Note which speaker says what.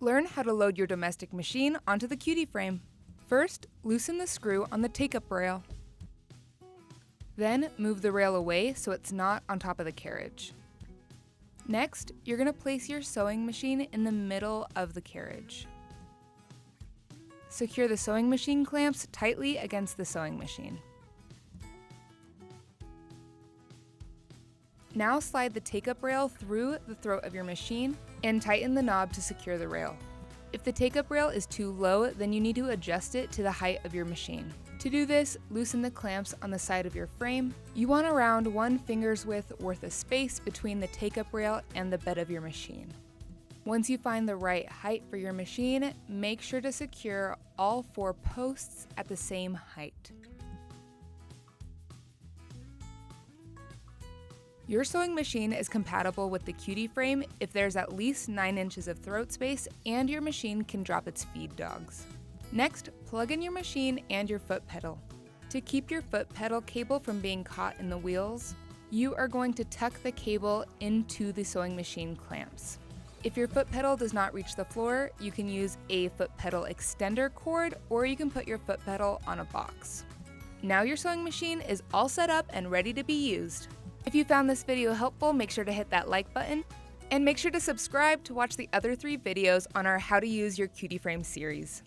Speaker 1: Learn how to load your domestic machine onto the Cutie Frame. First, loosen the screw on the take-up rail. Then, move the rail away so it's not on top of the carriage. Next, you're going to place your sewing machine in the middle of the carriage. Secure the sewing machine clamps tightly against the sewing machine. Now slide the take-up rail through the throat of your machine and tighten the knob to secure the rail. If the take-up rail is too low, then you need to adjust it to the height of your machine. To do this, loosen the clamps on the side of your frame. You want around 1 finger's width worth of space between the take-up rail and the bed of your machine. Once you find the right height for your machine, make sure to secure all 4 posts at the same height. Your sewing machine is compatible with the Cutie Frame if there's at least 9 inches of throat space and your machine can drop its feed dogs. Next, plug in your machine and your foot pedal. To keep your foot pedal cable from being caught in the wheels, you are going to tuck the cable into the sewing machine clamps. If your foot pedal does not reach the floor, you can use a foot pedal extender cord, or you can put your foot pedal on a box. Now your sewing machine is all set up and ready to be used. If you found this video helpful, make sure to hit that like button, and make sure to subscribe to watch the other 3 videos on our How to Use Your Cutie Frame series.